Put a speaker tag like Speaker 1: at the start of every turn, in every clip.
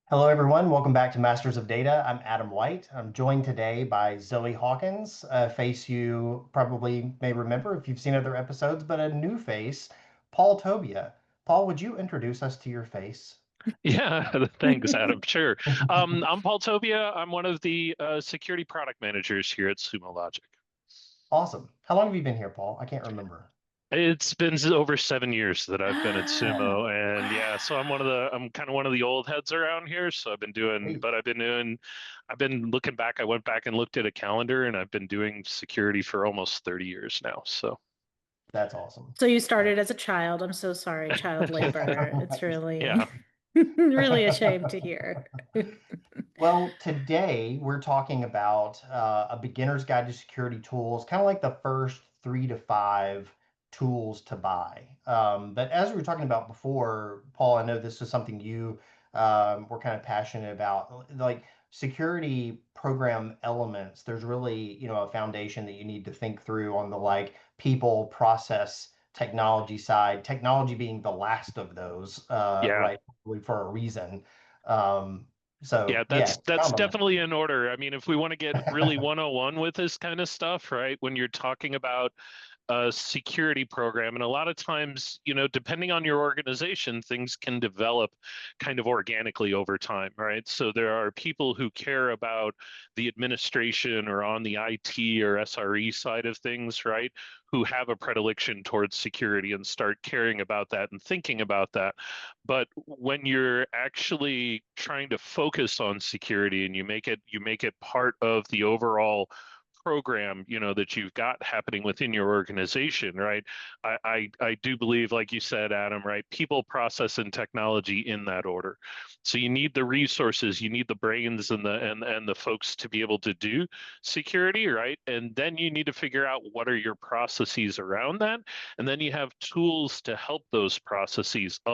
Speaker 1: Hello, everyone. Welcome back to Masters of Data. I'm Adam White. I'm joined today by Zoe Hawkins, a face you probably may remember if you've seen other episodes, but a new face, Paul Tobia. Paul, would you introduce us to your face?
Speaker 2: Yeah, thanks, Adam. Sure. I'm Paul Tobia. I'm one of the security product managers here at Sumo Logic.
Speaker 1: Awesome. How long have you been here, Paul? I can't remember.
Speaker 2: It's been over 7 years that I've been at
Speaker 1: Ah,
Speaker 2: Sumo, and yeah, so I'm kind of one of the old heads around here. So
Speaker 1: great.
Speaker 2: I've been looking back. I went back and looked at a calendar, and I've been doing security for almost 30 years now. So
Speaker 1: That's awesome.
Speaker 3: So you
Speaker 1: Uh,
Speaker 3: started as a child. I'm so sorry, child labor. It's really,
Speaker 2: yeah,
Speaker 3: really a shame to hear.
Speaker 1: Well, today we're talking about a beginner's guide to security tools, kind of like the first 3 to 5 tools to buy. But as we were talking about before, Paul, I know this is something you were kind of passionate about, like security program elements. There's really, a foundation that you need to think through on the like people, process, technology side. Technology being the last of those,
Speaker 2: yeah.
Speaker 1: right? Probably for a reason. Um,
Speaker 2: Yeah,
Speaker 1: so yeah,
Speaker 2: that's
Speaker 1: expound on that.
Speaker 2: definitely in order. I mean, if we want to get really 101 with this kind of stuff, right? When you're talking about a security program, and a lot of times, depending on your organization, things can develop kind of organically over time, right? So there are people who care about the administration or on the IT or SRE side of things, right? Who have a predilection towards security and start caring about that and thinking about that. But when you're actually trying to focus on security and you make it part of the overall program, that you've got happening within your organization, right? I do believe, like you said, Adam, right? People, process, and technology in that order. So you need the resources, you need the brains and the folks to be able to do security, right? And then you need to figure out what are your processes around that, and then you have tools to help those processes. A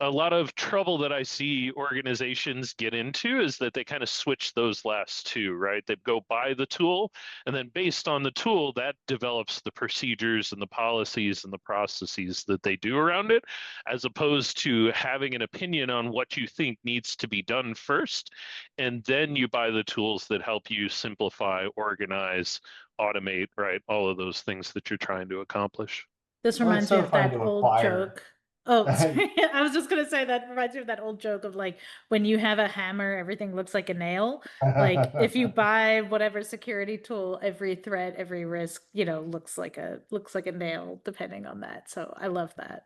Speaker 2: lot of trouble that I see organizations get into is that they kind of switch those last two, right? They go buy the tool, and then based on the tool, that develops the procedures and the policies and the processes that they do around it, as opposed to having an opinion on what you think needs to be done first. And then you buy the tools that help you simplify, organize, automate, right? All of those things that you're trying to accomplish.
Speaker 3: This
Speaker 1: Well, it's
Speaker 3: reminds me
Speaker 1: so
Speaker 3: of
Speaker 1: fun
Speaker 3: that
Speaker 1: to
Speaker 3: old
Speaker 1: acquire.
Speaker 3: joke. Oh, sorry. I was just gonna say that reminds me of that old joke of like when you have a hammer, everything looks like a nail. Like if you buy whatever security tool, every threat, every risk, looks like a nail, depending on that. So I love that.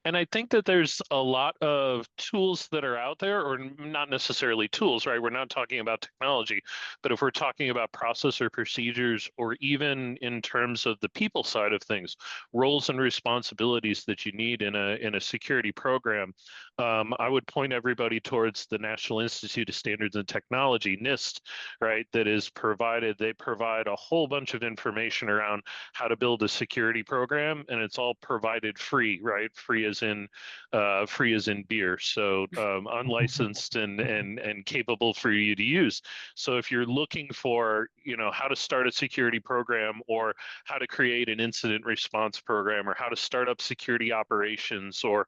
Speaker 2: And I think that there's a lot of tools that are out there, or not necessarily tools, right? We're not talking about technology, but if we're talking about process or procedures, or even in terms of the people side of things, roles and responsibilities that you need in a security program, I would point everybody towards the National Institute of Standards and Technology, NIST, right? That is provided. They provide a whole bunch of information around how to build a security program, and it's all provided free, right? Free as in beer, so unlicensed and capable for you to use. So if you're looking for, how to start a security program, or how to create an incident response program, or how to start up security operations, or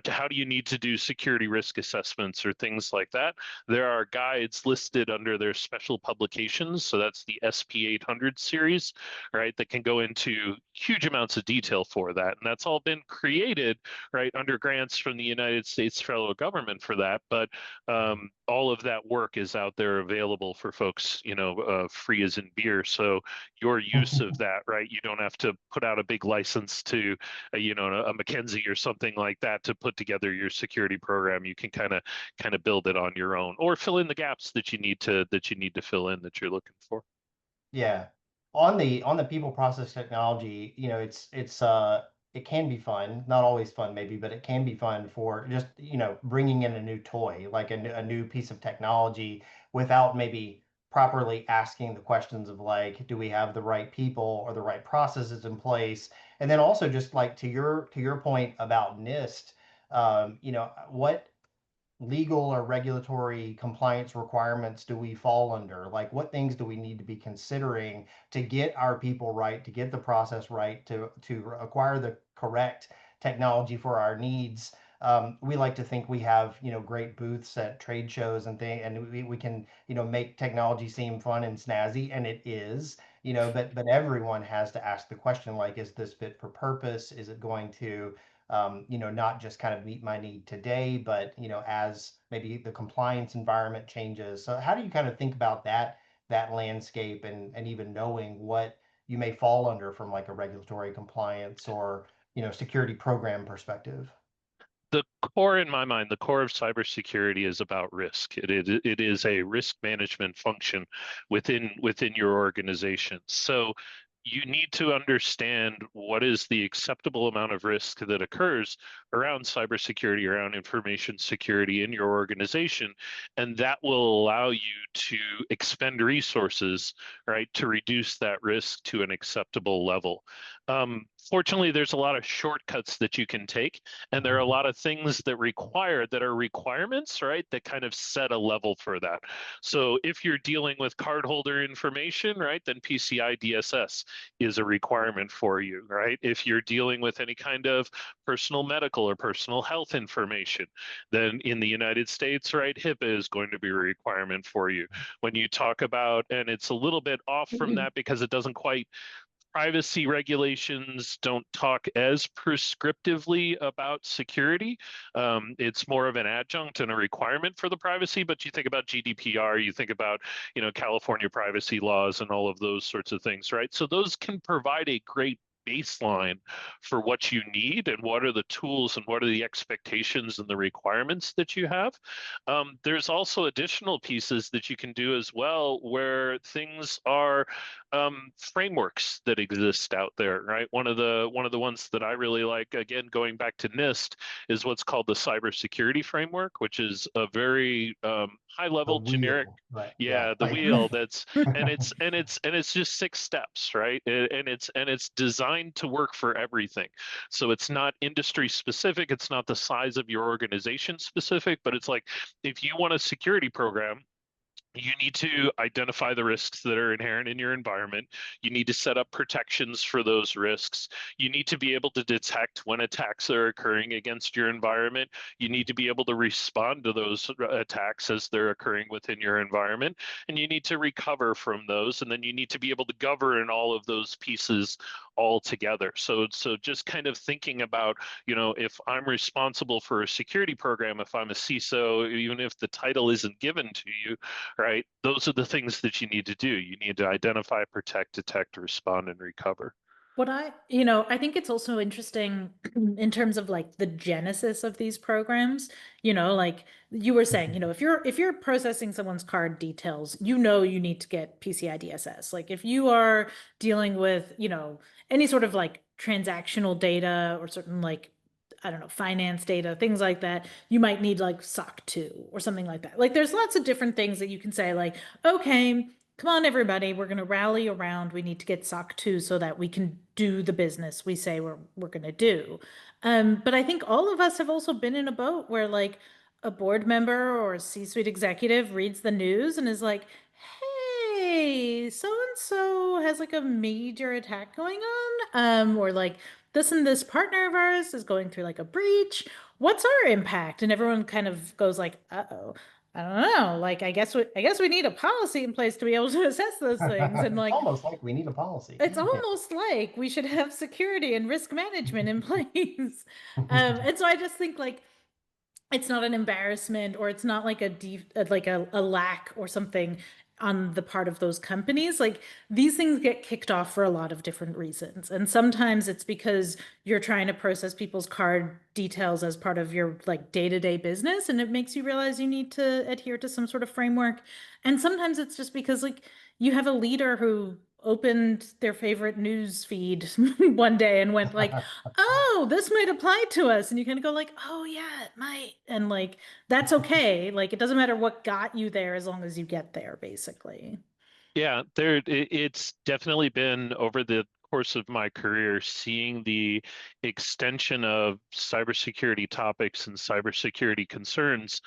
Speaker 2: how do you need to do security risk assessments or things like that, there are guides listed under their special publications. So that's the SP 800 series, right, that can go into huge amounts of detail for that. And that's all been created, right, under grants from the United States federal government for that. But all of that work is out there available for folks, free as in beer. So your use of that, right, you don't have to put out a big license to, a McKinsey or something like that to put together your security program. You can kind of build it on your own, or fill in the gaps that you need to fill in that you're looking for.
Speaker 1: Yeah. On the people process technology, it can be fun, not always fun maybe, but it can be fun for just, bringing in a new toy, like a new piece of technology without maybe properly asking the questions of like, do we have the right people or the right processes in place? And then also just like to your point about NIST, what legal or regulatory compliance requirements do we fall under? Like, what things do we need to be considering to get our people right, to get the process right, to acquire the correct technology for our needs? we like to think we have, great booths at trade shows and things, and we can, make technology seem fun and snazzy, and it is, but everyone has to ask the question, like, is this fit for purpose? Is it going to, not just kind of meet my need today, but, as maybe the compliance environment changes. So how do you kind of think about that landscape and even knowing what you may fall under from like a regulatory compliance or, security program perspective?
Speaker 2: The core, in my mind, the core of cybersecurity is about risk. It is a risk management function within your organization. So you need to understand what is the acceptable amount of risk that occurs around cybersecurity, around information security in your organization, and that will allow you to expend resources, right, to reduce that risk to an acceptable level. Fortunately, there's a lot of shortcuts that you can take, and there are a lot of things that are requirements, right, that kind of set a level for that. So if you're dealing with cardholder information, right, then PCI DSS is a requirement for you, right? If you're dealing with any kind of personal medical or personal health information, then in the United States, right, HIPAA is going to be a requirement for you. When you talk about, and it's a little bit off from that because it doesn't quite, privacy regulations don't talk as prescriptively about security. It's more of an adjunct and a requirement for the privacy. But you think about GDPR, you think about, California privacy laws and all of those sorts of things, right? So those can provide a great baseline for what you need and what are the tools and what are the expectations and the requirements that you have. There's also additional pieces that you can do as well where things are frameworks that exist out there, right? One of the ones that I really like, again, going back to NIST, is what's called the cybersecurity framework, which is a very high
Speaker 1: The
Speaker 2: level generic.
Speaker 1: wheel, right? Yeah,
Speaker 2: Yeah, the
Speaker 1: like
Speaker 2: wheel. That's and it's just 6 steps, right? And it's designed to work for everything. So it's not industry specific. It's not the size of your organization specific, but it's like if you want a security program, you need to identify the risks that are inherent in your environment. You need to set up protections for those risks. You need to be able to detect when attacks are occurring against your environment. You need to be able to respond to those attacks as they're occurring within your environment. And you need to recover from those. And then you need to be able to govern all of those pieces all together. So just kind of thinking about, if I'm responsible for a security program, if I'm a CISO, even if the title isn't given to you, right? Those are the things that you need to do. You need to identify, protect, detect, respond, and recover.
Speaker 3: I think it's also interesting in terms of like the genesis of these programs, like you were saying, if you're processing someone's card details, you need to get PCI DSS. Like if you are dealing with, any sort of like transactional data or certain like I don't know, finance data, things like that, you might need like SOC 2 or something like that. Like there's lots of different things that you can say like, okay, come on, everybody, we're going to rally around. We need to get SOC 2 so that we can do the business we say we're going to do. But I think all of us have also been in a boat where like a board member or a C-suite executive reads the news and is like, hey, so and so has like a major attack going on. Or like this and this partner of ours is going through like a breach. What's our impact? And everyone kind of goes like, uh-oh. I don't know. Like, I guess we need a policy in place to be able to assess those things. And
Speaker 1: it's
Speaker 3: like,
Speaker 1: almost like we need a policy.
Speaker 3: it's
Speaker 1: Yeah.
Speaker 3: almost like we should have security and risk management in place. And so I just think like it's not an embarrassment or it's not like like a lack or something on the part of those companies. Like these things get kicked off for a lot of different reasons. And sometimes it's because you're trying to process people's card details as part of your like day-to-day business and it makes you realize you need to adhere to some sort of framework. And sometimes it's just because like you have a leader who opened their favorite news feed one day and went like, oh, this might apply to us. And you kind of go like, oh yeah, it might. And like, that's okay. Like, it doesn't matter what got you there as long as you get there, basically.
Speaker 2: Yeah, it's definitely been over the course of my career, seeing the extension of cybersecurity topics and cybersecurity concerns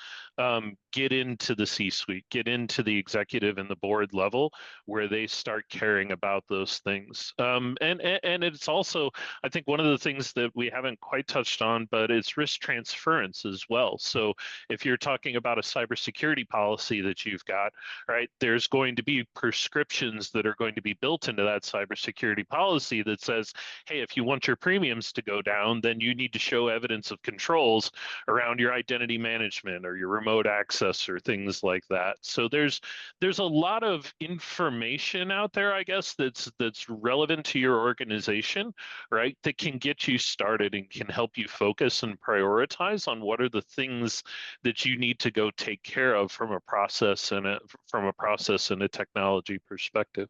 Speaker 2: get into the C-suite, get into the executive and the board level, where they start caring about those things. And it's also, I think, one of the things that we haven't quite touched on, but it's risk transference as well. So if you're talking about a cybersecurity policy that you've got, right, there's going to be prescriptions that are going to be built into that cybersecurity policy that says, hey, if you want your premiums to go down, then you need to show evidence of controls around your identity management or your remote access or things like that. So there's a lot of information out there, I guess, that's relevant to your organization, right, that can get you started and can help you focus and prioritize on what are the things that you need to go take care of from a process and a technology perspective.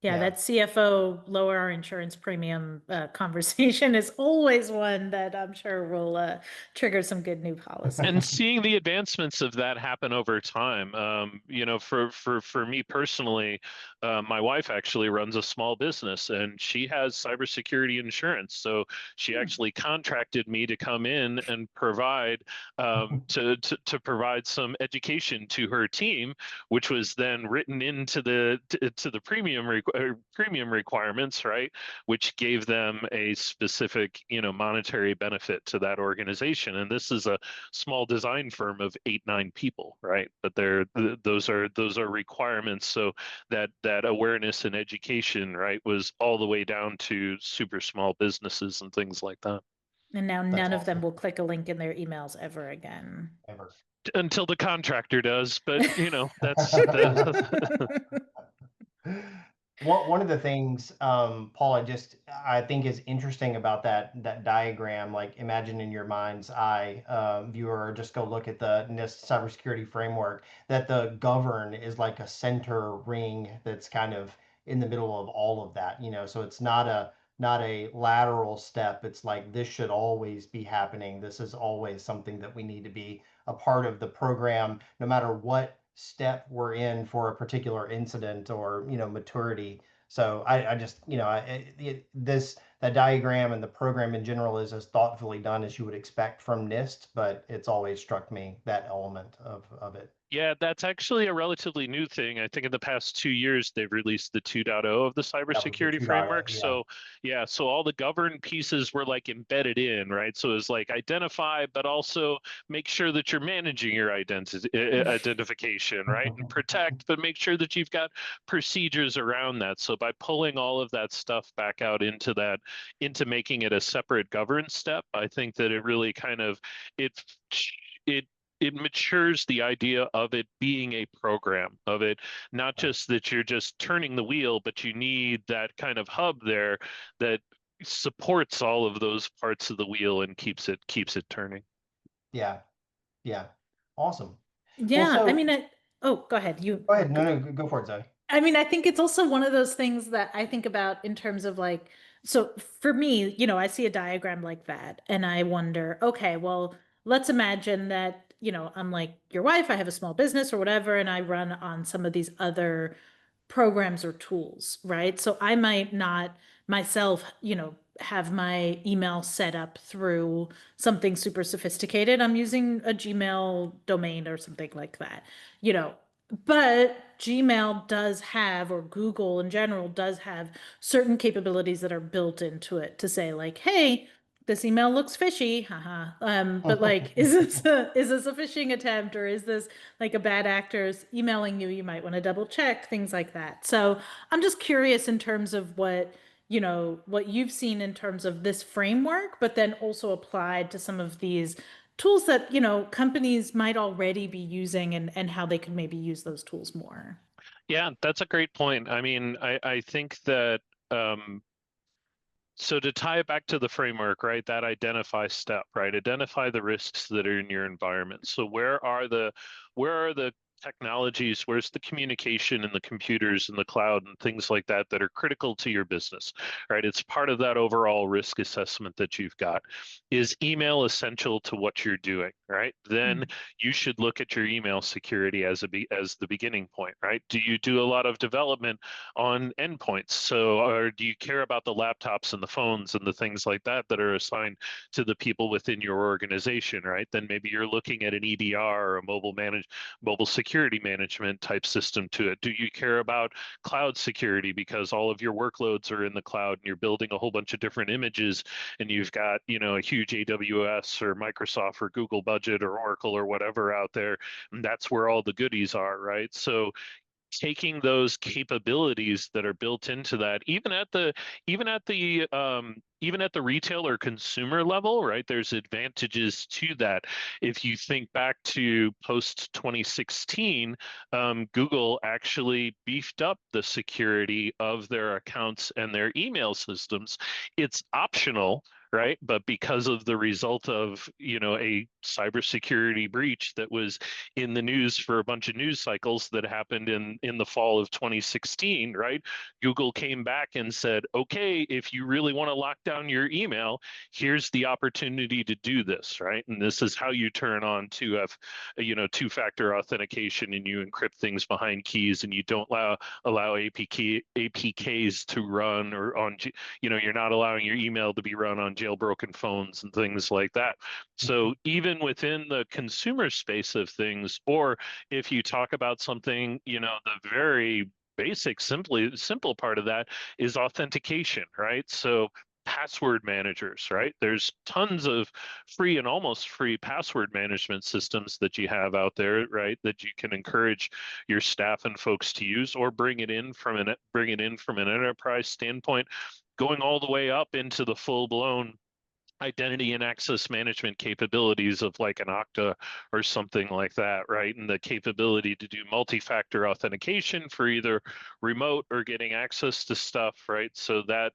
Speaker 3: Yeah,
Speaker 1: Yeah.
Speaker 3: that CFO lower our insurance premium conversation is always one that I'm sure will trigger some good new
Speaker 2: And
Speaker 3: policies.
Speaker 2: seeing the advancements of that happen over time, for me personally, my wife actually runs a small business and she has cybersecurity insurance. So she
Speaker 3: Hmm.
Speaker 2: actually contracted me to come in and provide to provide some education to her team, which was then written into the premium requirements, right? Which gave them a specific monetary benefit to that organization. And this is a small design firm of 8, 9 people, right? But those are requirements. So that awareness and education, right, was all the way down to super small businesses and things like that.
Speaker 3: And now
Speaker 1: That's
Speaker 3: none of them
Speaker 1: awesome.
Speaker 3: will click a link in their emails ever again.
Speaker 1: Ever.
Speaker 2: Until the contractor does, but that's the
Speaker 1: One of the things, Paul, I think is interesting about that diagram, like imagine in your mind's eye, viewer, just go look at the NIST cybersecurity framework, that the govern is like a center ring that's kind of in the middle of all of that, so it's not a lateral step. It's like this should always be happening. This is always something that we need to be a part of the program, no matter what step we're in for a particular incident or maturity. So I just this that diagram and the program in general is as thoughtfully done as you would expect from NIST, but it's always struck me that element of it.
Speaker 2: Yeah, that's actually a relatively new thing. I think in the past 2 years, they've released the 2.0 of the
Speaker 1: That was the
Speaker 2: cybersecurity
Speaker 1: 2.0.
Speaker 2: framework.
Speaker 1: Yeah.
Speaker 2: So, yeah, so all the govern pieces were like embedded in, right? So it's like identify, but also make sure that you're managing your identification, right? And protect, but make sure that you've got procedures around that. So by pulling all of that stuff back out into making it a separate govern step, I think that it really kind of it it it matures the idea of it being a program, of it not just that you're just turning the wheel, but you need that kind of hub there that supports all of those parts of the wheel and keeps it turning.
Speaker 1: Yeah. Yeah. Awesome. Well,
Speaker 3: Yeah, I
Speaker 1: so
Speaker 3: mean, oh, go ahead.
Speaker 1: go ahead. No, no, go for it, Zoe.
Speaker 3: I mean, I think it's also one of those things that I think about in terms of like, so for me, I see a diagram like that and I wonder, okay, well, let's imagine that, I'm like your wife, I have a small business or whatever, and I run on some of these other programs or tools, right? So I might not myself, have my email set up through something super sophisticated. I'm using a Gmail domain or something like that, you know, but Gmail does have, or Google in general does have certain capabilities that are built into it to say like, hey, this email looks fishy, haha. But like, is this a phishing attempt, or is this like a bad actor's emailing you? You might want to double check things like that. So I'm just curious in terms of what you've seen in terms of this framework, but then also applied to some of these tools that, companies might already be using, and how they could maybe use those tools more.
Speaker 2: Yeah, that's a great point. I mean, I think that um, so to tie it back to the framework, right, that identify step, right? Identify the risks that are in your environment. So where are the technologies, where's the communication and the computers and the cloud and things like that that are critical to your business, right? It's part of that overall risk assessment that you've got. Is email essential to what you're doing, right? Then you should look at your email security as the beginning point, right? Do you do a lot of development on endpoints? So, or do you care about the laptops and the phones and the things like that that are assigned to the people within your organization, right? Then maybe you're looking at an EDR or a mobile security management type system to it. Do you care about cloud security because all of your workloads are in the cloud and you're building a whole bunch of different images and you've got, a huge AWS or Microsoft or Google budget or Oracle or whatever out there, and that's where all the goodies are, right? So taking those capabilities that are built into that, even at the retail or consumer level, right? There's advantages to that. If you think back to post 2016, Google actually beefed up the security of their accounts and their email systems. It's optional, right? But because of the result of, a cybersecurity breach that was in the news for a bunch of news cycles that happened in the fall of 2016, right? Google came back and said, okay, if you really want to lock down your email, here's the opportunity to do this, right? And this is how you turn on two-factor authentication, and you encrypt things behind keys, and you don't allow APKs to run, or you're not allowing your email to be run on jailbroken phones and things like that. So even within the consumer space of things, or if you talk about something, the very basic, simple part of that is authentication, right? So password managers, right? There's tons of free and almost free password management systems that you have out there, right? That you can encourage your staff and folks to use, or bring it in from an enterprise standpoint, going all the way up into the full-blown identity and access management capabilities of like an Okta or something like that, right? And the capability to do multi-factor authentication for either remote or getting access to stuff, right? So that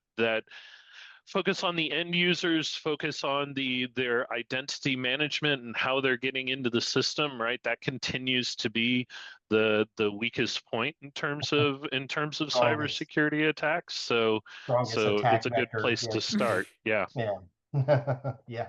Speaker 2: focus on the end users, focus on their identity management and how they're getting into the system, right? That continues to be the weakest point in terms of
Speaker 1: Strongest,
Speaker 2: cybersecurity attacks. So
Speaker 1: strongest
Speaker 2: it's
Speaker 1: attack
Speaker 2: a good
Speaker 1: vector.
Speaker 2: place to
Speaker 1: Yes.
Speaker 2: start. Yeah.
Speaker 1: Yeah. Yeah.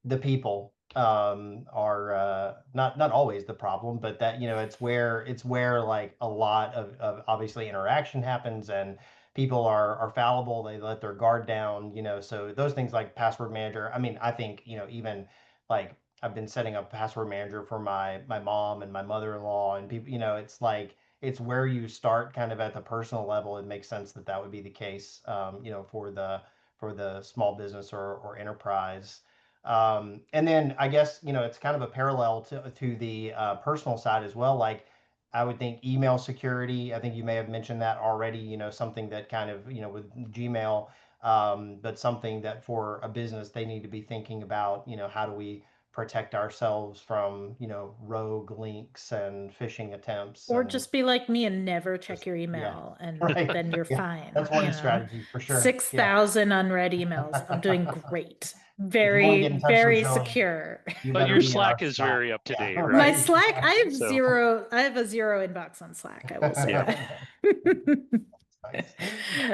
Speaker 1: The people are not always the problem, but that, it's where like a lot of obviously interaction happens, and people are fallible. They let their guard down, so those things like password manager. I mean, I think, even like I've been setting up password manager for my mom and my mother-in-law and people, it's like it's where you start kind of at the personal level. It makes sense that that would be the case, for the small business or enterprise. And then I guess, it's kind of a parallel to the personal side as well. Like I would think email security, I think you may have mentioned that already, something that kind of, with Gmail, but something that for a business, they need to be thinking about, how do we protect ourselves from, rogue links and phishing attempts
Speaker 3: Or
Speaker 1: and
Speaker 3: just be like me and never check
Speaker 1: just,
Speaker 3: your
Speaker 1: yeah,
Speaker 3: email, and
Speaker 1: right.
Speaker 3: then you're
Speaker 1: Yeah,
Speaker 3: fine,
Speaker 1: that's one strategy for sure. Yeah.
Speaker 3: 6,000 unread emails. I'm doing great.
Speaker 1: If you want to get
Speaker 3: Very,
Speaker 1: in touch with
Speaker 3: very
Speaker 1: Joan,
Speaker 3: secure.
Speaker 1: you
Speaker 2: But
Speaker 1: better
Speaker 2: your
Speaker 1: be in our
Speaker 2: Slack is
Speaker 1: Slack.
Speaker 2: very up to
Speaker 1: Yeah,
Speaker 2: date,
Speaker 3: My
Speaker 2: right?
Speaker 1: right.
Speaker 3: Slack,
Speaker 2: So,
Speaker 3: I have a zero inbox on Slack. I will say
Speaker 2: yeah.
Speaker 3: that.
Speaker 1: Nice.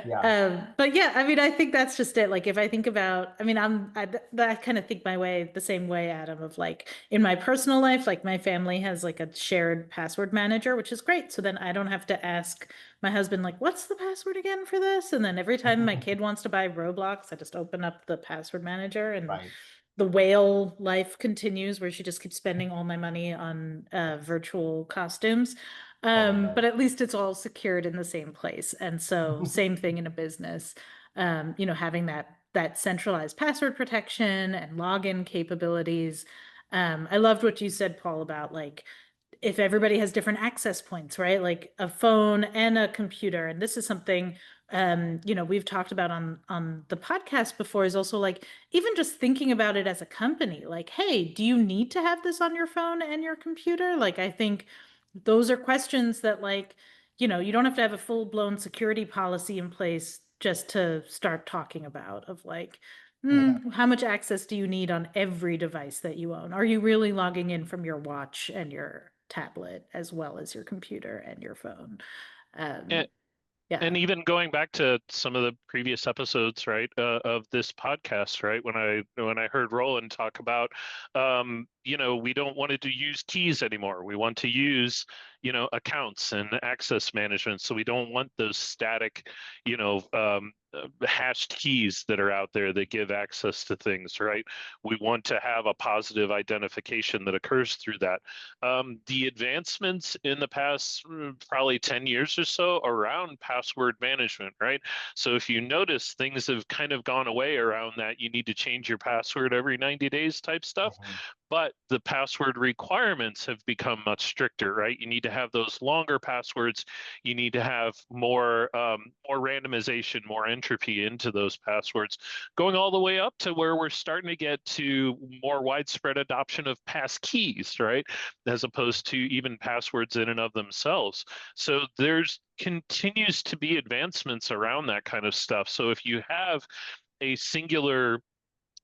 Speaker 1: Yeah.
Speaker 3: But yeah, I mean, I think that's just it. Like, if I think about, I mean, I kind of think my way the same way, Adam, of like in my personal life, like my family has like a shared password manager, which is great. So then I don't have to ask my husband, like, what's the password again for this? And then every time my kid wants to buy Roblox, I just open up the password manager, and
Speaker 1: Right.
Speaker 3: the whale life continues where she just keeps spending all my money on virtual costumes.
Speaker 1: Oh man.
Speaker 3: But at least it's all secured in the same place. And so same thing in a business, having that centralized password protection and login capabilities. I loved what you said, Paul, about like if everybody has different access points, right? Like a phone and a computer. And this is something we've talked about on the podcast before, is also like even just thinking about it as a company, like, hey, do you need to have this on your phone and your computer? Like, I think those are questions that, like, you don't have to have a full-blown security policy in place just to start talking about, of like,
Speaker 1: Yeah.
Speaker 3: how much access do you need on every device that you own? Are you really logging in from your watch and your tablet as well as your computer and your phone.
Speaker 2: And,
Speaker 3: Yeah.
Speaker 2: and even going back to some of the previous episodes, right, of this podcast, right, when I heard Roland talk about, we don't want to use keys anymore. We want to use, accounts and access management. So we don't want those static, hashed keys that are out there that give access to things, right? We want to have a positive identification that occurs through that. The advancements in the past probably 10 years or so around password management, right? So if you notice, things have kind of gone away around that. You need to change your password every 90 days type stuff. But the password requirements have become much stricter, right? You need to have those longer passwords. You need to have more randomization, more entropy into those passwords, going all the way up to where we're starting to get to more widespread adoption of pass keys, right? As opposed to even passwords in and of themselves. So there's continues to be advancements around that kind of stuff. So if you have a singular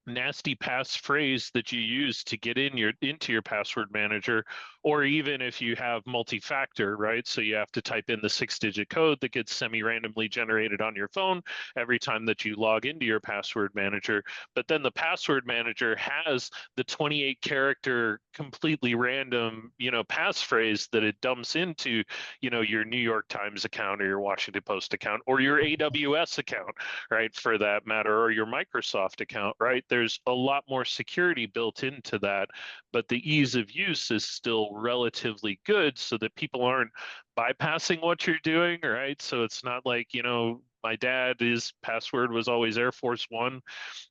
Speaker 2: nasty passphrase that you use to get into your password manager, or even if you have multi-factor, right? So you have to type in the 6-digit code that gets semi-randomly generated on your phone every time that you log into your password manager. But then the password manager has the 28-character completely random, passphrase that it dumps into, your New York Times account or your Washington Post account or your AWS account, right? For that matter, or your Microsoft account, right? There's a lot more security built into that, but the ease of use is still relatively good so that people aren't bypassing what you're doing, right? So it's not like, my dad, his password was always Air Force One.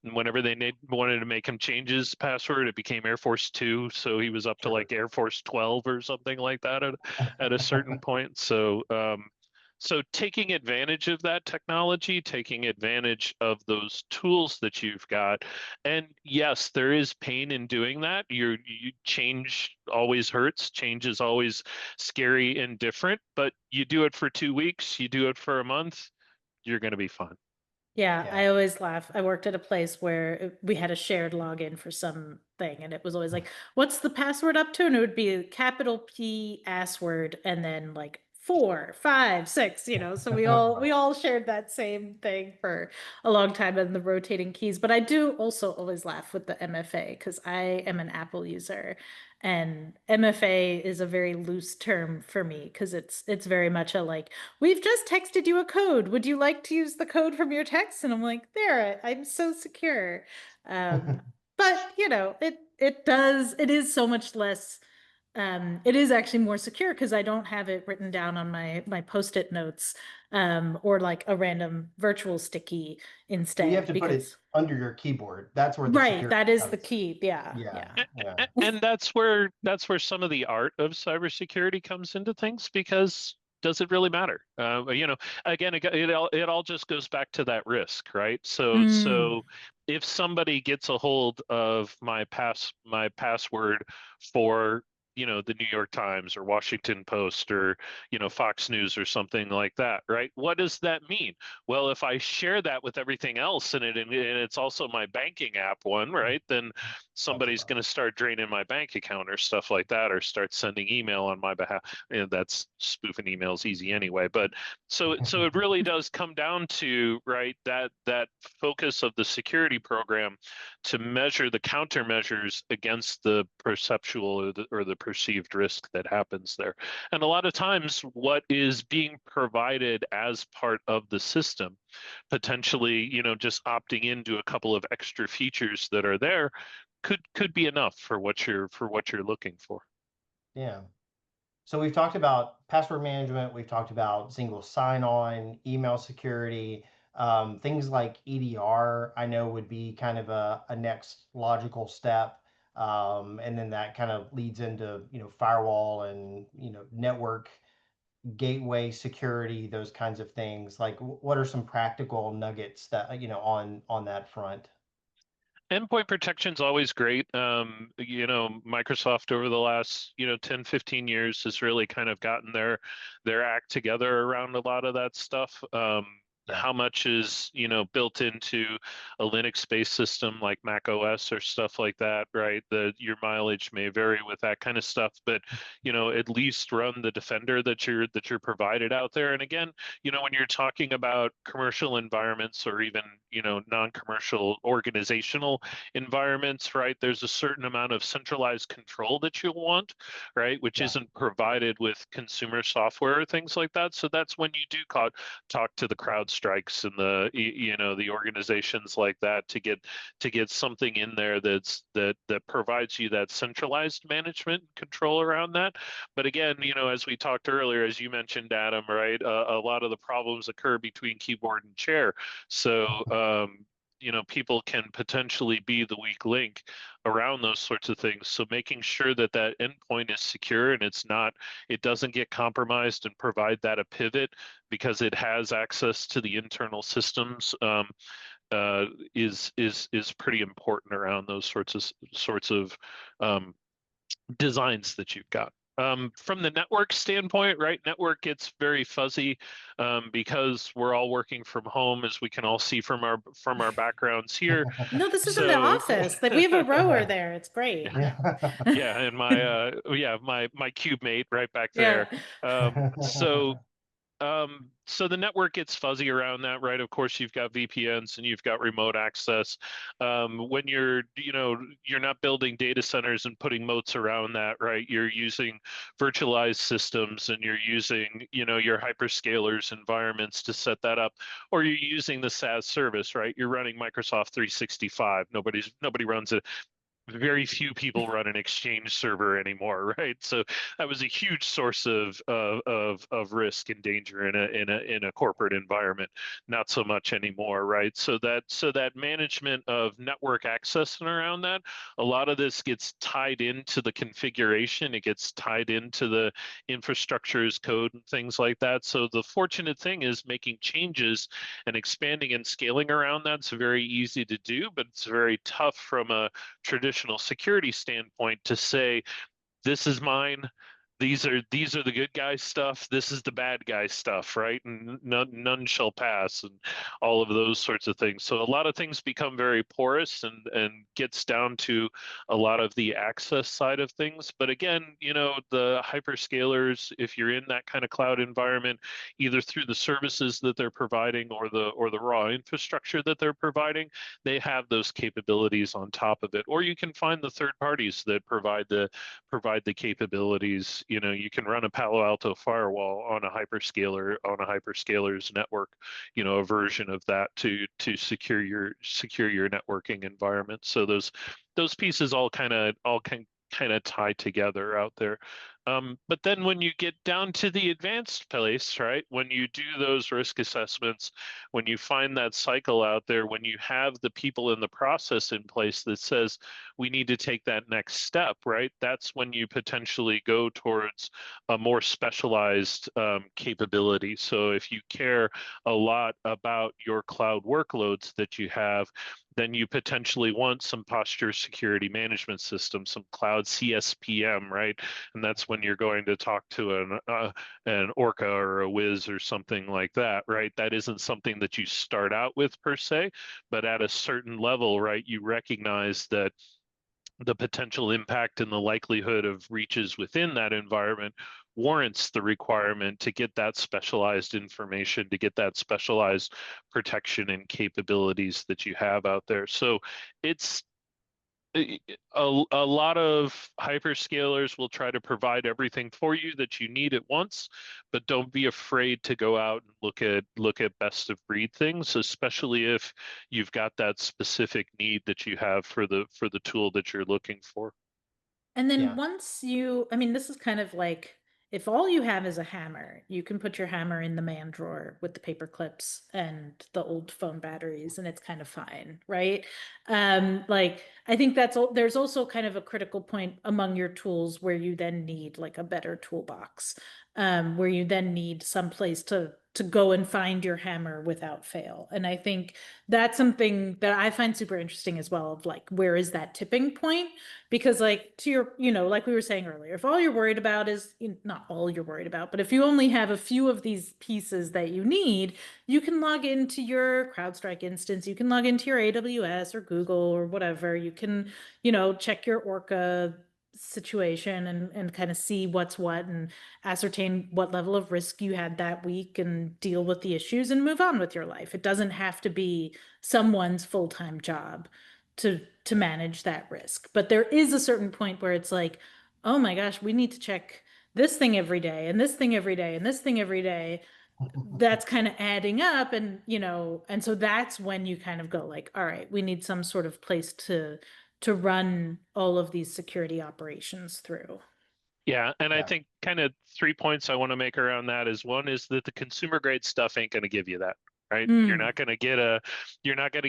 Speaker 2: And whenever they wanted to make him change his password, it became Air Force Two. So he was up to like Air Force 12 or something like that at a certain point. So taking advantage of that technology, taking advantage of those tools that you've got, and yes, there is pain in doing that. You change always hurts. Change is always scary and different, but you do it for 2 weeks, you do it for a month, you're going to be fine.
Speaker 3: Yeah, I always laugh. I worked at a place where we had a shared login for something, and it was always like, "What's the password up to?" And it would be capital P ass word, and then like 4, 5, 6. So we all shared that same thing for a long time and the rotating keys. But I do also always laugh with the MFA because I am an Apple user, and MFA is a very loose term for me because it's very much a like, we've just texted you a code. Would you like to use the code from your text? And I'm like, there, I'm so secure. But it is so much less. It is actually more secure because I don't have it written down on my post-it notes, or like a random virtual sticky instead.
Speaker 1: You have to put it
Speaker 3: Because
Speaker 1: under your keyboard. That's where the
Speaker 3: right,
Speaker 1: security
Speaker 3: that is the
Speaker 1: comes.
Speaker 3: key. Yeah,
Speaker 1: Yeah,
Speaker 3: yeah.
Speaker 1: yeah.
Speaker 2: And that's where some of the art of cybersecurity comes into things, because does it really matter? Again, it all just goes back to that risk, right? So if somebody gets a hold of my password for the New York Times or Washington Post or Fox News or something like that, right? What does that mean? Well, if I share that with everything else and it's also my banking app one, right? Then somebody's going to start draining my bank account or stuff like that, or start sending email on my behalf. And that's spoofing emails easy anyway. But so it really does come down to, right, that focus of the security program to measure the countermeasures against the perceptual or the perceived risk that happens there. And a lot of times what is being provided as part of the system, potentially, just opting into a couple of extra features that are there, could be enough for what you're looking for.
Speaker 1: Yeah. So we've talked about password management. We've talked about single sign-on, email security, things like EDR. I know would be kind of a next logical step, and then that kind of leads into firewall and network gateway security, those kinds of things. Like, what are some practical nuggets that on that front?
Speaker 2: Endpoint protection is always great. Microsoft over the last, 10, 15 years has really kind of gotten their act together around a lot of that stuff.
Speaker 1: Yeah.
Speaker 2: how much is, built into a Linux-based system like Mac OS or stuff like that, right? Your mileage may vary with that kind of stuff, but at least run the Defender that you're provided out there. And again, when you're talking about commercial environments or even, non-commercial organizational environments, right? There's a certain amount of centralized control that you'll want, right? Which
Speaker 1: Yeah.
Speaker 2: isn't provided with consumer software or things like that. So that's when you do talk to the CrowdStrikes and the organizations like that to get something in there that provides you that centralized management control around that. But again, as we talked earlier, as you mentioned, Adam, right, a lot of the problems occur between keyboard and chair. So people can potentially be the weak link around those sorts of things. So making sure that that endpoint is secure and it doesn't get compromised, and provide that a pivot because it has access to the internal systems, is pretty important around those sorts of designs that you've got. From the network standpoint, right? Network gets very fuzzy because we're all working from home, as we can all see from our backgrounds here.
Speaker 3: No, this is in the
Speaker 2: So
Speaker 3: office. Like we have a rower there. It's great.
Speaker 1: Yeah.
Speaker 2: yeah, and my cube mate right back
Speaker 3: Yeah.
Speaker 2: there. So the network gets fuzzy around that, right? Of course, you've got VPNs and you've got remote access. When you're not building data centers and putting moats around that, right? You're using virtualized systems and you're using, your hyperscalers environments to set that up, or you're using the SaaS service, right? You're running Microsoft 365. Nobody runs it. Very few people run an Exchange server anymore, right? So that was a huge source of risk and danger in a corporate environment. Not so much anymore, right? So that management of network access and around that, a lot of this gets tied into the configuration. It gets tied into the infrastructure as code and things like that. So the fortunate thing is making changes and expanding and scaling around that's very easy to do, but it's very tough from a traditional security standpoint to say, this is mine. These are the good guy stuff. This is the bad guy stuff, right? And none shall pass, and all of those sorts of things. So a lot of things become very porous and gets down to a lot of the access side of things. But again, the hyperscalers, if you're in that kind of cloud environment, either through the services that they're providing or the raw infrastructure that they're providing, they have those capabilities on top of it. Or you can find the third parties that provide the capabilities. You can run a Palo Alto firewall on a hyperscaler's network, a version of that to secure your networking environment. So those pieces all kind of tie together out there. But then when you get down to the advanced place, right, when you do those risk assessments, when you find that cycle out there, when you have the people in the process in place that says we need to take that next step, right, that's when you potentially go towards a more specialized capability. So if you care a lot about your cloud workloads that you have, then you potentially want some posture security management system, some cloud CSPM, right? And that's when you're going to talk to an Orca or a Wiz or something like that, right? That isn't something that you start out with per se, but at a certain level, right, you recognize that the potential impact and the likelihood of breaches within that environment warrants the requirement to get that specialized information, to get that specialized protection and capabilities that you have out there. So it's a lot of hyperscalers will try to provide everything for you that you need at once, but don't be afraid to go out and look at best of breed things, especially if you've got that specific need that you have for the tool that you're looking for.
Speaker 3: And then
Speaker 1: Yeah.
Speaker 3: once I mean, this is kind of like if all you have is a hammer, you can put your hammer in the man drawer with the paper clips and the old phone batteries, and it's kind of fine, right? Like I think there's also kind of a critical point among your tools where you then need like a better toolbox, where you then need some place to to go and find your hammer without fail. And I think that's something that I find super interesting as well, of like, where is that tipping point? Because like to your, like we were saying earlier, if all you're worried about is, not all you're worried about, but if you only have a few of these pieces that you need, you can log into your CrowdStrike instance, you can log into your AWS or Google or whatever. You can, check your Orca situation and kind of see what's what and ascertain what level of risk you had that week and deal with the issues and move on with your life. It doesn't have to be someone's full-time job to manage that risk. But there is a certain point where it's like, oh my gosh, we need to check this thing every day and this thing every day and this thing every day. That's kind of adding up, and so that's when you kind of go like, all right, we need some sort of place to run all of these security operations through.
Speaker 2: Yeah, and I
Speaker 1: Yeah.
Speaker 2: think kind of 3 points I want to make around that is, one is that the consumer grade stuff ain't going to give you that, right? You're
Speaker 3: Mm.
Speaker 2: not going to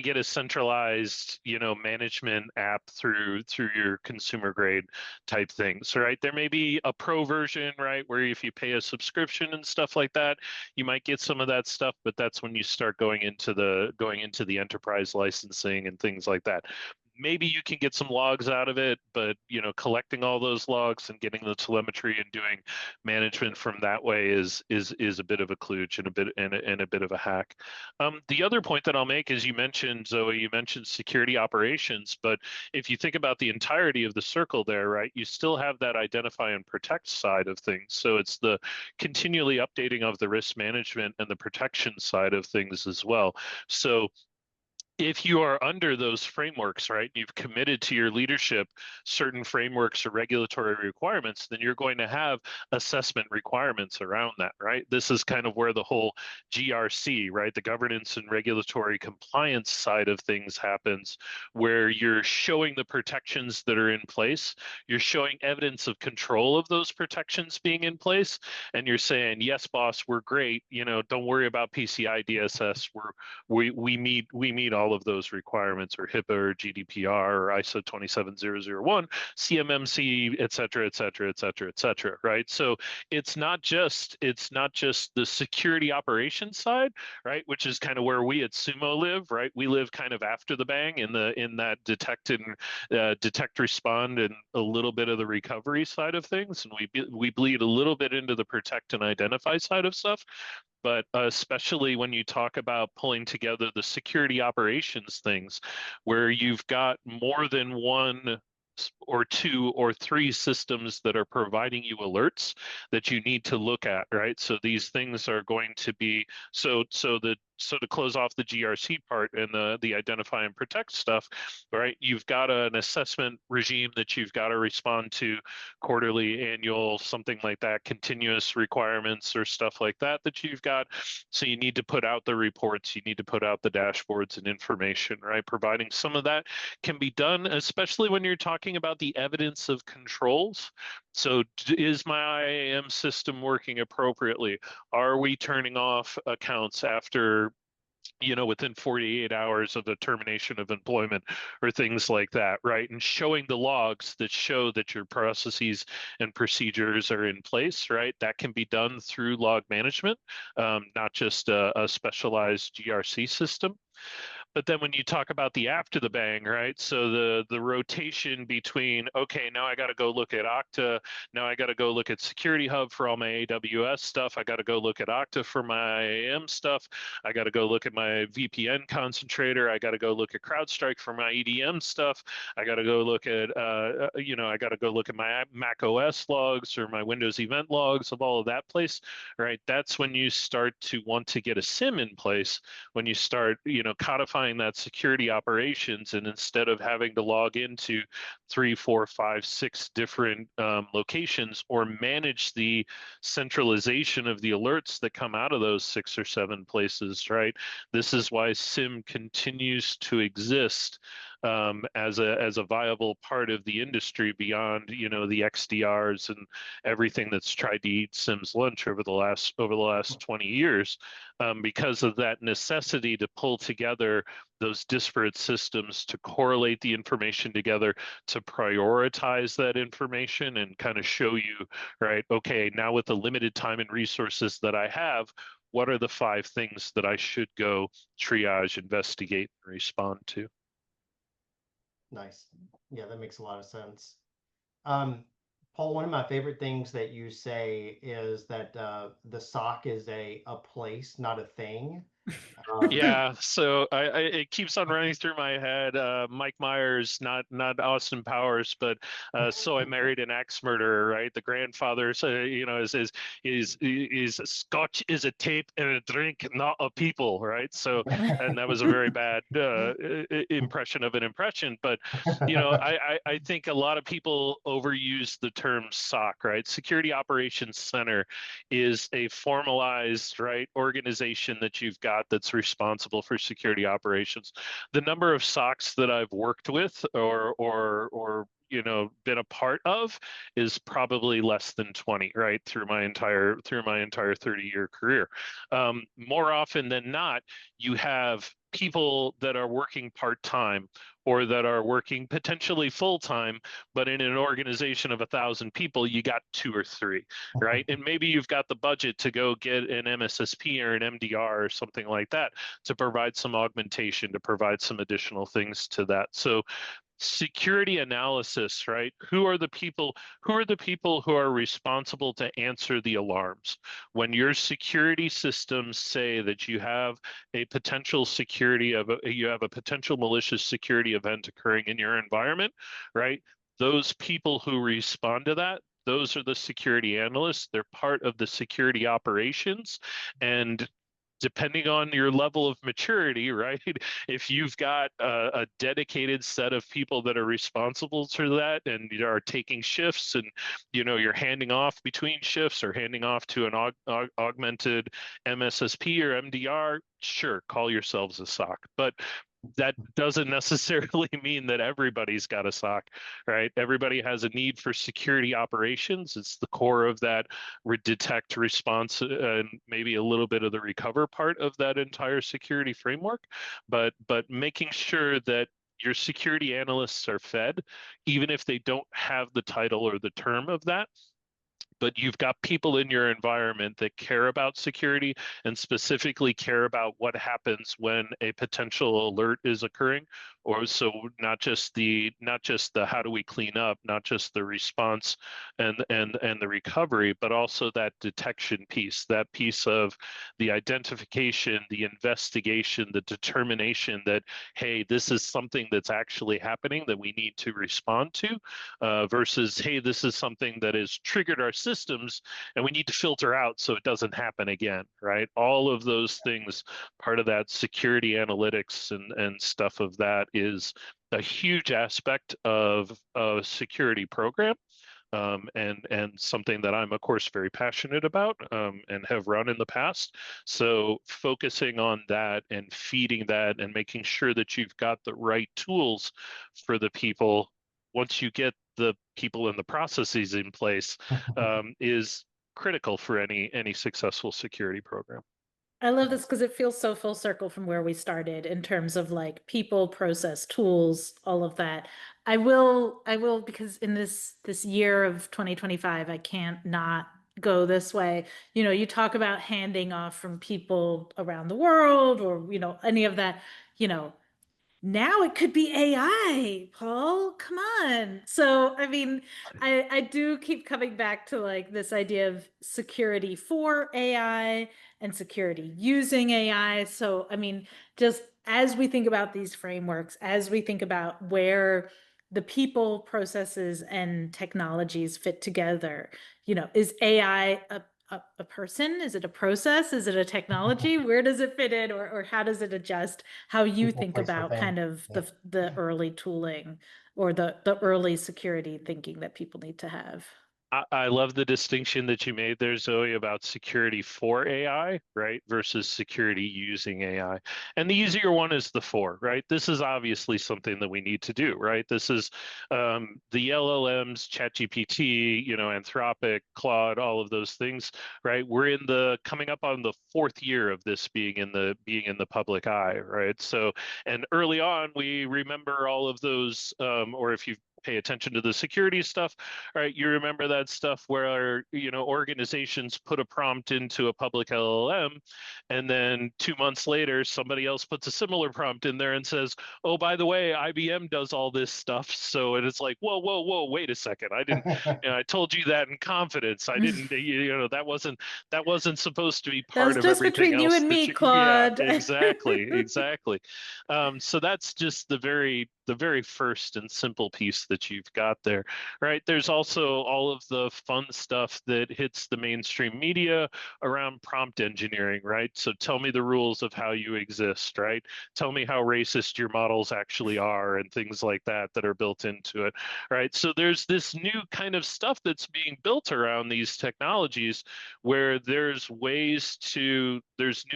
Speaker 2: get a centralized, management app through your consumer grade type things, right? There may be a pro version, right, where if you pay a subscription and stuff like that, you might get some of that stuff, but that's when you start going into the enterprise licensing and things like that. Maybe you can get some logs out of it, but collecting all those logs and getting the telemetry and doing management from that way is a bit of a kludge and a bit of a hack. The other point that I'll make is, you mentioned, Zoe, you mentioned security operations, but if you think about the entirety of the circle there, right, you still have that identify and protect side of things. So it's the continually updating of the risk management and the protection side of things as well. So if you are under those frameworks, right, you've committed to your leadership certain frameworks or regulatory requirements, then you're going to have assessment requirements around that, right? This is kind of where the whole GRC, right, the governance and regulatory compliance side of things happens, where you're showing the protections that are in place, you're showing evidence of control of those protections being in place, and you're saying, yes, boss, we're great, don't worry about PCI DSS, we meet all of those requirements, or HIPAA or GDPR or ISO 27001, CMMC, et cetera, et cetera, et cetera, et cetera, right? So it's not just the security operations side, right, which is kind of where we at Sumo live, right? We live kind of after the bang in that detect, respond, and a little bit of the recovery side of things, and we bleed a little bit into the protect and identify side of stuff. But especially when you talk about pulling together the security operations things, where you've got more than one or two or three systems that are providing you alerts that you need to look at, right? So these things are going to be, so to close off the GRC part and the identify and protect stuff, right? You've got an assessment regime that you've got to respond to quarterly, annual, something like that, continuous requirements or stuff like that you've got. So you need to put out the reports, you need to put out the dashboards and information, right? Providing some of that can be done, especially when you're talking about the evidence of controls. So is my IAM system working appropriately? Are we turning off accounts after, within 48 hours of the termination of employment, or things like that, right? And showing the logs that show that your processes and procedures are in place, right? That can be done through log management, not just a specialized GRC system. But then when you talk about the after the bang, right? So the rotation between, okay, now I got to go look at Okta, now I got to go look at Security Hub for all my AWS stuff, I got to go look at Okta for my IAM stuff, I got to go look at my VPN concentrator, I got to go look at CrowdStrike for my EDM stuff, I got to go look at, I got to go look at my Mac OS logs or my Windows event logs of all of that place, right? That's when you start to want to get a SIM in place, when you start, codifying that security operations, and instead of having to log into 3, 4, 5, 6 different locations, or manage the centralization of the alerts that come out of those 6 or 7 places, right? This is why SIM continues to exist as a viable part of the industry beyond, the XDRs and everything that's tried to eat SIM's lunch over the last 20 years, because of that necessity to pull together those disparate systems, to correlate the information together, to prioritize that information and kind of show you, right, okay, now with the limited time and resources that I have, what are the 5 things that I should go triage, investigate, and respond to?
Speaker 1: Nice. Yeah, that makes a lot of sense. Um, Paul, one of my favorite things that you say is that the sock is a place, not a thing. Um,
Speaker 2: Yeah, so it keeps on running through my head. Mike Myers, not Austin Powers, but so I married an axe murderer, right? The grandfather, so, is Scotch is a tape and a drink, not a people, right? So, and that was a very bad impression of an impression. But I think a lot of people overuse the term SOC, right? Security Operations Center is a formalized, right, organization that you've got that's responsible for security operations. The number of SOCs that I've worked with or been a part of is probably less than 20, right, through my entire 30-year career. More often than not, you have people that are working part-time or that are working potentially full-time, but in an organization of 1,000 people, you got 2 or 3, right? And maybe you've got the budget to go get an MSSP or an MDR or something like that to provide some augmentation, to provide some additional things to that. So security analysis, right? Who are responsible to answer the alarms when your security systems say that you have a potential malicious security event occurring in your environment, right? Those people who respond to that, those are the security analysts. They're part of the security operations. And depending on your level of maturity, right? If you've got a dedicated set of people that are responsible for that and you are taking shifts and you're handing off between shifts or handing off to an augmented MSSP or MDR, sure, call yourselves a SOC. But that doesn't necessarily mean that everybody's got a SOC, right? Everybody has a need for security operations. It's the core of that detect, response, and maybe a little bit of the recover part of that entire security framework. But making sure that your security analysts are fed, even if they don't have the title or the term of that, but you've got people in your environment that care about security and specifically care about what happens when a potential alert is occurring. Or so not just the how do we clean up, not just the response and the recovery, but also that detection piece, that piece of the identification, the investigation, the determination that, hey, this is something that's actually happening that we need to respond to, versus, hey, this is something that has triggered our systems and we need to filter out so it doesn't happen again, right? All of those things, part of that security analytics and stuff of that is a huge aspect of a security program. And something that I'm, of course, very passionate about, and have run in the past. So focusing on that and feeding that and making sure that you've got the right tools for the people once you get the people and the processes in place, is critical for any successful security program.
Speaker 3: I love this because it feels so full circle from where we started in terms of like people, process, tools, all of that. I will because in this year of 2025, I can't not go this way. You talk about handing off from people around the world or, any of that, you know, now it could be AI, Paul. Come on. So, I mean, I do keep coming back to like this idea of security for AI and security using AI. So, I mean, just as we think about these frameworks, as we think about where the people, processes, and technologies fit together, is AI a person? Is it a process? Is it a technology? Where does it fit in, or how does it adjust how you
Speaker 1: People,
Speaker 3: think
Speaker 1: place, or
Speaker 3: about
Speaker 1: thing.
Speaker 3: kind of
Speaker 1: Yeah.
Speaker 3: the early tooling or the early security thinking that people need to have?
Speaker 2: I love the distinction that you made there, Zoe, about security for AI, right, versus security using AI. And the easier one is the for, right? This is obviously something that we need to do, right? This is the LLMs, ChatGPT, Anthropic, Claude, all of those things, right? We're coming up on the 4th year of this being in the public eye, right? So, and early on, we remember all of those, or if you've pay attention to the security stuff, right? You remember that stuff where, organizations put a prompt into a public LLM, and then 2 months later, somebody else puts a similar prompt in there and says, oh, by the way, IBM does all this stuff. So it's like, whoa, whoa, whoa, wait a second. I didn't, I told you that in confidence. I didn't, that wasn't supposed to be part
Speaker 3: That's
Speaker 2: of
Speaker 3: just
Speaker 2: everything
Speaker 3: between you
Speaker 2: else
Speaker 3: and
Speaker 2: that
Speaker 3: me,
Speaker 2: you, yeah,
Speaker 3: Claude.
Speaker 2: exactly, exactly. So that's just the very first and simple piece that you've got there, right? There's also all of the fun stuff that hits the mainstream media around prompt engineering, right? So tell me the rules of how you exist, right? Tell me how racist your models actually are and things like that that are built into it, right? So there's this new kind of stuff that's being built around these technologies where there's new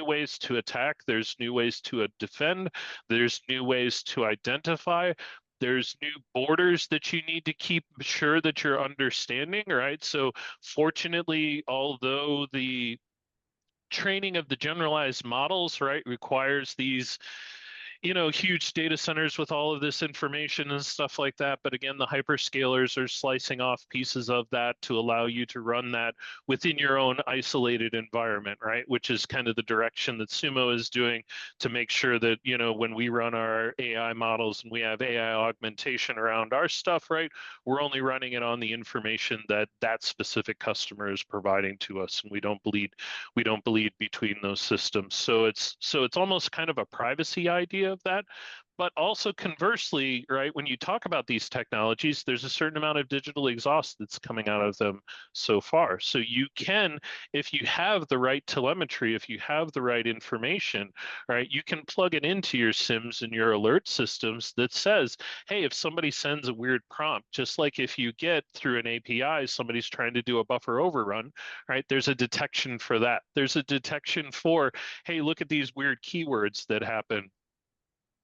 Speaker 2: ways to attack, there's new ways to defend, there's new ways to identify, there's new borders that you need to keep sure that you're understanding, right? So fortunately, although the training of the generalized models, right, requires these huge data centers with all of this information and stuff like that. But again, the hyperscalers are slicing off pieces of that to allow you to run that within your own isolated environment, right? Which is kind of the direction that Sumo is doing to make sure that, when we run our AI models and we have AI augmentation around our stuff, right, we're only running it on the information that that specific customer is providing to us, and we don't bleed between those systems. So it's almost kind of a privacy idea of that. But also conversely, right, when you talk about these technologies, there's a certain amount of digital exhaust that's coming out of them so far. So you can, if you have the right telemetry, if you have the right information, right, you can plug it into your SIMs and your alert systems that says, hey, if somebody sends a weird prompt, just like if you get through an API, somebody's trying to do a buffer overrun, right, there's a detection for that. There's a detection for, hey, look at these weird keywords that happen,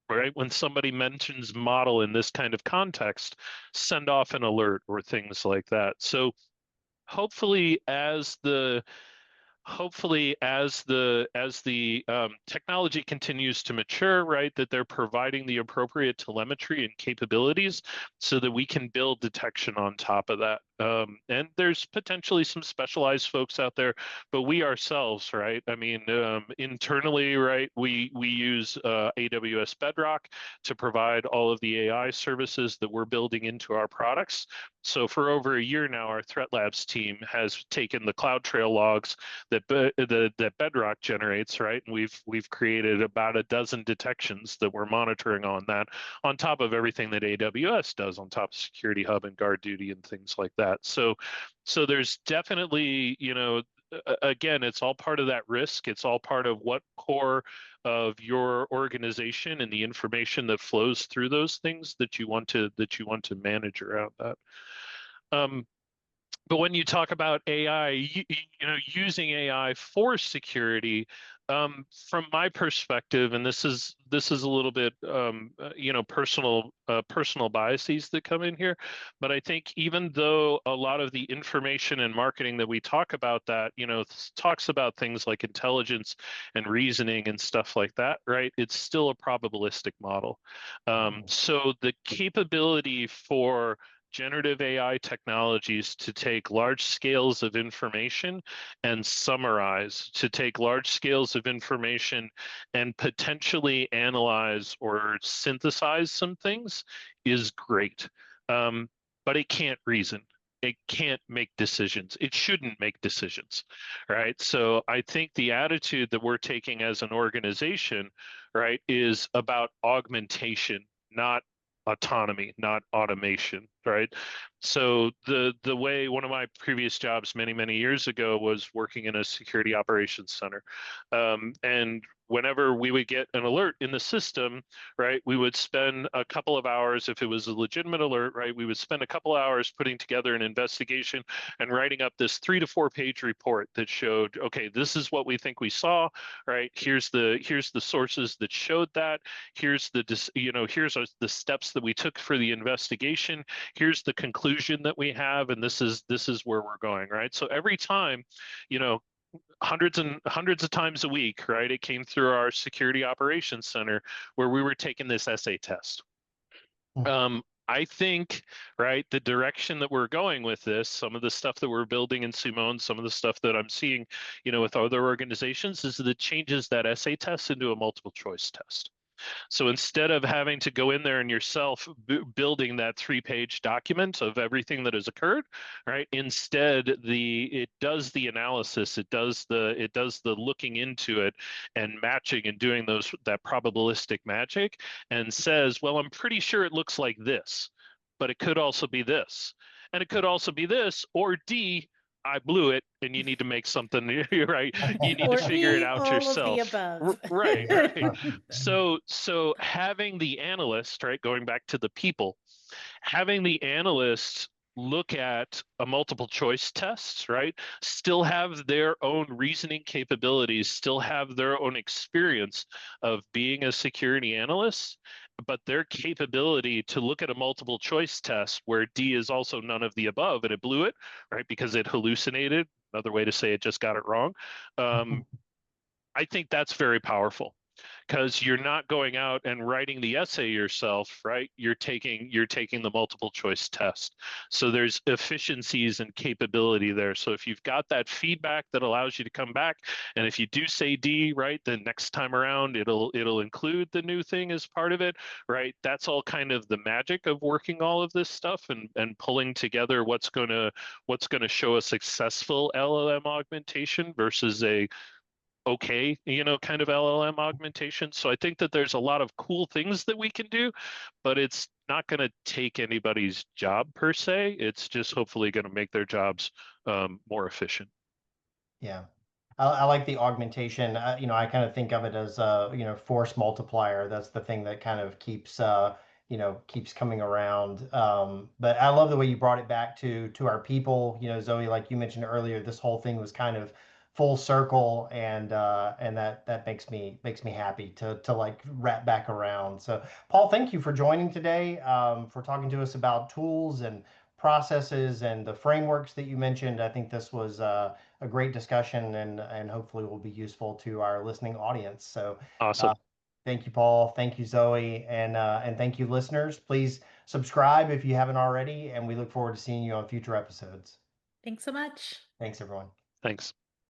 Speaker 2: right? When somebody mentions model in this kind of context, send off an alert or things like that. So hopefully as the technology continues to mature, right, that they're providing the appropriate telemetry and capabilities so that we can build detection on top of that. And there's potentially some specialized folks out there, but we ourselves, right? I mean, internally, right, we use AWS Bedrock to provide all of the AI services that we're building into our products. So for over a year now, our Threat Labs team has taken the CloudTrail logs that Bedrock generates, right? And we've created about a dozen detections that we're monitoring on that, on top of everything that AWS does, on top of Security Hub and Guard Duty and things like that. So there's definitely, again, it's all part of that risk. It's all part of what core of your organization and the information that flows through those things that you want to manage around that. But when you talk about AI, using AI for security, from my perspective, and this is a little bit, personal biases that come in here, but I think even though a lot of the information and marketing that we talk about that, talks about things like intelligence and reasoning and stuff like that, right? It's still a probabilistic model. So the capability for generative AI technologies to take large scales of information and summarize, to take large scales of information and potentially analyze or synthesize some things is great. But it can't reason. It can't make decisions. It shouldn't make decisions, right? So I think the attitude that we're taking as an organization, right, is about augmentation, not autonomy, not automation, right? So the way one of my previous jobs many years ago was working in a security operations center, and whenever we would get an alert in the system, right, we would spend a couple of hours, if it was a legitimate alert, right, we would spend a couple of hours putting together an investigation and writing up this 3 to 4 page report that showed, okay, this is what we think we saw, right? Here's the sources that showed that. Here's the steps that we took for the investigation. Here's the conclusion that we have, and this is where we're going, right? So every time, hundreds of times a week, right, it came through our security operations center where we were taking this essay test. I think, right, the direction that we're going with this, some of the stuff that we're building in Sumo and some of the stuff that I'm seeing, with other organizations is that it changes that essay test into a multiple choice test. So instead of having to go in there and yourself building that 3-page document of everything that has occurred, right? Instead, it does the analysis, it does the looking into it and matching and doing that probabilistic magic and says, well, I'm pretty sure it looks like this, but it could also be this. And it could also be this, or D, I blew it and you need to make something right. You need to
Speaker 3: Or
Speaker 2: figure it
Speaker 3: E,
Speaker 2: out
Speaker 3: all of the
Speaker 2: yourself.
Speaker 3: above.
Speaker 2: Right, right. So having the analyst, right, going back to the people, having the analysts look at a multiple choice test, right, still have their own reasoning capabilities, still have their own experience of being a security analyst, but their capability to look at a multiple choice test where D is also none of the above and it blew it, right, because it hallucinated, another way to say it just got it wrong. I think that's very powerful because you're not going out and writing the essay yourself, right? You're taking the multiple choice test. So there's efficiencies and capability there. So if you've got that feedback that allows you to come back, and if you do say D, right, then next time around it'll include the new thing as part of it, right? That's all kind of the magic of working all of this stuff and pulling together what's gonna show a successful LLM augmentation versus a okay, kind of LLM augmentation. So I think that there's a lot of cool things that we can do, but it's not going to take anybody's job per se. It's just hopefully going to make their jobs more efficient.
Speaker 1: Yeah. I like the augmentation. I kind of think of it as force multiplier. That's the thing that kind of keeps coming around. But I love the way you brought it back to our people. Zoe, like you mentioned earlier, this whole thing was kind of full circle, and that makes me happy to like wrap back around. So, Paul, thank you for joining today, for talking to us about tools and processes and the frameworks that you mentioned. I think this was a great discussion, and hopefully will be useful to our listening audience. So uh,
Speaker 2: Awesome.
Speaker 1: thank you, Paul. Thank you, Zoe, and thank you, listeners. Please subscribe if you haven't already, and we look forward to seeing you on future episodes.
Speaker 3: Thanks so much.
Speaker 1: Thanks, everyone.
Speaker 2: Thanks.